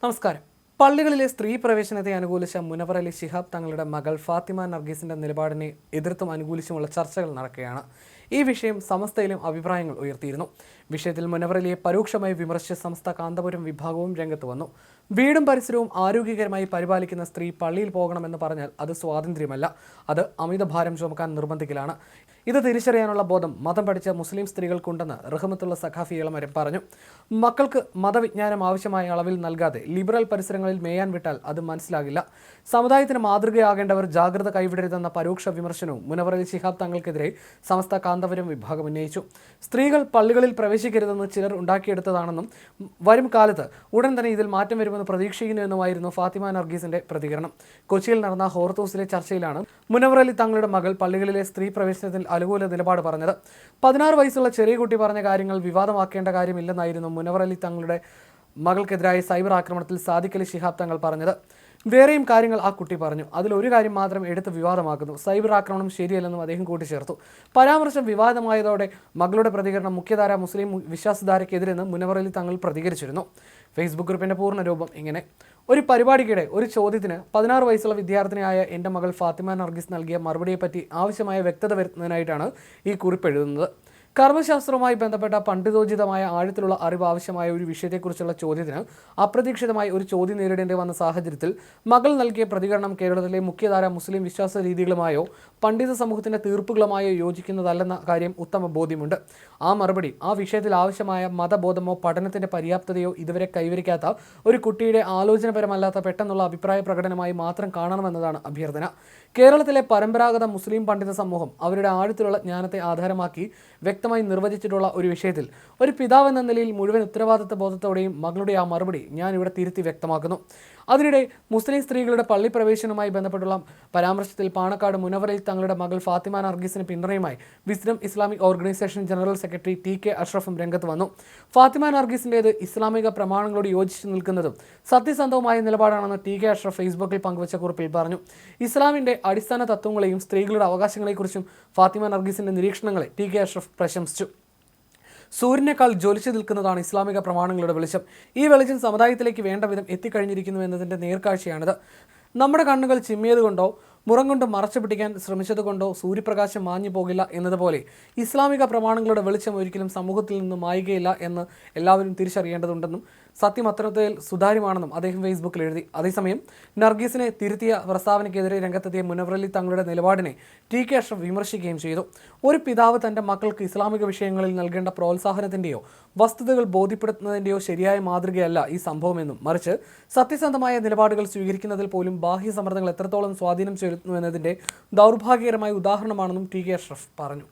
നമസ്കാരം. പള്ളികളിലെ സ്ത്രീ പ്രവേശനത്തെ അനുകൂലിച്ച മുനവർ അലി ശിഹാബ് തങ്ങളുടെ മകൾ ഫാത്തിമ നർഗീസിന്റെ നിലപാടിനെ എതിർത്തും അനുകൂലിച്ചുമുള്ള ചർച്ചകൾ നടക്കുകയാണ്. ഈ വിഷയം സമസ്തയിലും അഭിപ്രായങ്ങൾ ഉയർത്തിയിരുന്നു. വിഷയത്തിൽ മുനവർ അലിയെ പരോക്ഷമായി വിമർശിച്ച സമസ്ത കാന്തപുരം വിഭാഗവും രംഗത്ത് വന്നു. വീടും പരിസരവും ആരോഗ്യകരമായി പരിപാലിക്കുന്ന സ്ത്രീ പള്ളിയിൽ പോകണമെന്ന് പറഞ്ഞാൽ അത് സ്വാതന്ത്ര്യമല്ല, അത് അമിതഭാരം ചുമക്കാൻ നിർബന്ധിക്കലാണ്. ഇത് തിരിച്ചറിയാനുള്ള ബോധം മതം പഠിച്ച മുസ്ലിം സ്ത്രീകൾക്കുണ്ടെന്ന് റഹ്മത്തുള്ള സഖാഫി ഇളമരം പറഞ്ഞു. മക്കൾക്ക് മതവിജ്ഞാനം ആവശ്യമായ അളവിൽ നൽകാതെ ലിബറൽ പരിസരങ്ങളിൽ മേയാൻ വിട്ടാൽ അത് മനസ്സിലാകില്ല. സമുദായത്തിന് മാതൃകയാകേണ്ടവർ ജാഗ്രത കൈവിടരുതെന്ന പരോക്ഷ വിമർശനവും മുനവർ അലി ശിഹാബ് തങ്ങൾക്കെതിരെ സമസ്ത കാന്തപുരം വിഭാഗം ഉന്നയിച്ചു. സ്ത്രീകൾ പള്ളികളിൽ പ്രവേശിക്കരുതെന്ന് ചിലർ ഉണ്ടാക്കിയെടുത്തതാണെന്നും വരും കാലത്ത് ഉടൻ തന്നെ ഇതിൽ മാറ്റം വരുമെന്ന് പ്രതീക്ഷിക്കുന്നുവെന്നുമായിരുന്നു ഫാത്തിമ നർഗീസിന്റെ പ്രതികരണം. കൊച്ചിയിൽ നടന്ന ഹോർത്തൂസിലെ ചർച്ചയിലാണ് മുനവർ അലി തങ്ങളുടെ മകൾ പള്ളികളിലെ സ്ത്രീ പ്രവേശനത്തിൽ അനുകൂല നിലപാട് പറഞ്ഞത്. 16 വയസ്സുള്ള ചെറിയ കുട്ടി പറഞ്ഞ കാര്യങ്ങൾ വിവാദമാക്കേണ്ട കാര്യമില്ലെന്നായിരുന്നു മുനവർ അലി തങ്ങളുടെ മകൾക്കെതിരായ സൈബർ ആക്രമണത്തിൽ സാദിഖ് അലി ശിഹാബ് തങ്ങൾ പറഞ്ഞത്. വേറെയും കാര്യങ്ങൾ ആ കുട്ടി പറഞ്ഞു, അതിലൊരു കാര്യം മാത്രം എടുത്ത് വിവാദമാക്കുന്നു. സൈബർ ആക്രമണം ശരിയല്ലെന്നും അദ്ദേഹം കൂട്ടിച്ചേർത്തു. പരാമർശം വിവാദമായതോടെ മകളുടെ പ്രതികരണം മുഖ്യധാര മുസ്ലിം വിശ്വാസധാരയ്ക്കെതിരെന്ന് മുനവർ അലി തങ്ങൾ പ്രതികരിച്ചിരുന്നു. ഫേസ്ബുക്ക് ഗ്രൂപ്പിന്റെ പൂർണ്ണരൂപം ഇങ്ങനെ: ഒരു പരിപാടിക്കിടെ ഒരു ചോദ്യത്തിന് 16 വയസ്സുള്ള വിദ്യാർത്ഥിനിയായ എൻ്റെ മകൾ ഫാത്തിമ നർഗീസ് നൽകിയ മറുപടിയെപ്പറ്റി ആവശ്യമായ വ്യക്തത വരുത്തുന്നതിനായിട്ടാണ് ഈ കുറിപ്പ് എഴുതുന്നത്. കർമ്മശാസ്ത്രവുമായി ബന്ധപ്പെട്ട പണ്ഡിതോചിതമായ ആഴത്തിലുള്ള അറിവ് ആവശ്യമായ ഒരു വിഷയത്തെക്കുറിച്ചുള്ള ചോദ്യത്തിന് അപ്രതീക്ഷിതമായി ഒരു ചോദ്യം നേരിടേണ്ടി വന്ന സാഹചര്യത്തിൽ മകൾ നൽകിയ പ്രതികരണം കേരളത്തിലെ മുഖ്യധാര മുസ്ലിം വിശ്വാസ രീതികളുമായോ പണ്ഡിത സമൂഹത്തിന്റെ തീർപ്പുകളുമായോ യോജിക്കുന്നതല്ലെന്ന കാര്യം ഉത്തമ ബോധ്യമുണ്ട്. ആ മറുപടി ആ വിഷയത്തിൽ ആവശ്യമായ മതബോധമോ പഠനത്തിന്റെ പര്യാപ്തതയോ ഇതുവരെ കൈവരിക്കാത്ത ഒരു കുട്ടിയുടെ ആലോചനപരമല്ലാത്ത പെട്ടെന്നുള്ള അഭിപ്രായ പ്രകടനമായി മാത്രം കാണണമെന്നതാണ് അഭ്യർത്ഥന. കേരളത്തിലെ പരമ്പരാഗത മുസ്ലിം പണ്ഡിത സമൂഹം അവരുടെ ആഴത്തിലുള്ള ജ്ഞാനത്തെ ആധാരമാക്കി വ്യക്തമായി നിർവചിച്ചിട്ടുള്ള ഒരു വിഷയത്തിൽ ഒരു പിതാവ് എന്ന നിലയിൽ മുഴുവൻ ഉത്തരവാദിത്വ ബോധത്തോടെയും മകളുടെ ആ മറുപടി ഞാൻ ഇവിടെ തിരുത്തി വ്യക്തമാക്കുന്നു. അതിനിടെ മുസ്ലിം സ്ത്രീകളുടെ പള്ളി പ്രവേശനവുമായി ബന്ധപ്പെട്ടുള്ള പരാമർശത്തിൽ പാണക്കാട് മുനവർ അലി തങ്ങളുടെ മകൾ ഫാത്തിമ നർഗീസിന് പിന്തുണയുമായി wisdom Islamic organisation general secretary T K. അഷ്റഫും രംഗത്ത് വന്നു. ഫാത്തിമ നർഗീസിൻ്റേത് ഇസ്ലാമിക പ്രമാണങ്ങളോട് യോജിച്ചു നിൽക്കുന്നതും സത്യസന്ധവുമായ നിലപാടാണെന്ന് ടി.കെ. അഷ്റഫ് ഫേസ്ബുക്കിൽ പങ്കുവച്ച കുറിപ്പിൽ പറഞ്ഞു. ഇസ്ലാമിന്റെ അടിസ്ഥാന തത്വങ്ങളെയും സ്ത്രീകളുടെ അവകാശങ്ങളെക്കുറിച്ചും ഫാത്തിമ നർഗീസിന്റെ നിരീക്ഷണങ്ങളെ ടി.കെ. അഷ്റഫ് പ്രശംസിച്ചു. സൂര്യനേക്കാൾ ജ്വലിച്ചു നിൽക്കുന്നതാണ് ഇസ്ലാമിക പ്രമാണങ്ങളുടെ വെളിച്ചം. ഈ വെളിച്ചം സമുദായത്തിലേക്ക് വേണ്ട വിധം എത്തിക്കഴിഞ്ഞിരിക്കുന്നു എന്നതിൻ്റെ നേർക്കാഴ്ചയാണിത്. നമ്മുടെ കണ്ണുകൾ ചിമ്മിയതുകൊണ്ടോ മുറം കൊണ്ട് മറച്ചു പിടിക്കാൻ ശ്രമിച്ചതുകൊണ്ടോ സൂര്യപ്രകാശം മാഞ്ഞു പോകില്ല എന്നതുപോലെ ഇസ്ലാമിക പ്രമാണങ്ങളുടെ വെളിച്ചം ഒരിക്കലും സമൂഹത്തിൽ നിന്നും മായുകയില്ല എന്ന് എല്ലാവരും തിരിച്ചറിയേണ്ടതുണ്ടെന്നും സത്യം അത്തരത്തിൽ സുതാര്യമാണെന്നും അദ്ദേഹം ഫേസ്ബുക്കിൽ എഴുതി. അതേസമയം നർഗീസിനെ തിരുത്തിയ പ്രസ്താവനയ്ക്കെതിരെ രംഗത്തെത്തിയ മുനവർ അലി തങ്ങളുടെ നിലപാടിനെ ടി.കെ. അഷ്റഫ് വിമർശിക്കുകയും ചെയ്തു. ഒരു പിതാവ് തൻ്റെ മക്കൾക്ക് ഇസ്ലാമിക വിഷയങ്ങളിൽ നൽകേണ്ട പ്രോത്സാഹനത്തിൻ്റെയോ വസ്തുതകൾ ബോധ്യപ്പെടുത്തുന്നതിൻ്റെയോ ശരിയായ മാതൃകയല്ല ഈ സംഭവമെന്നും മറിച്ച് സത്യസന്ധമായ നിലപാടുകൾ സ്വീകരിക്കുന്നതിൽ പോലും ബാഹ്യ സമ്മർദ്ദങ്ങൾ എത്രത്തോളം സ്വാധീനം ചെലുത്തുന്നു എന്നതിൻ്റെ ദൗർഭാഗ്യകരമായ ഉദാഹരണമാണെന്നും ടി.കെ. അഷ്റഫ് പറഞ്ഞു.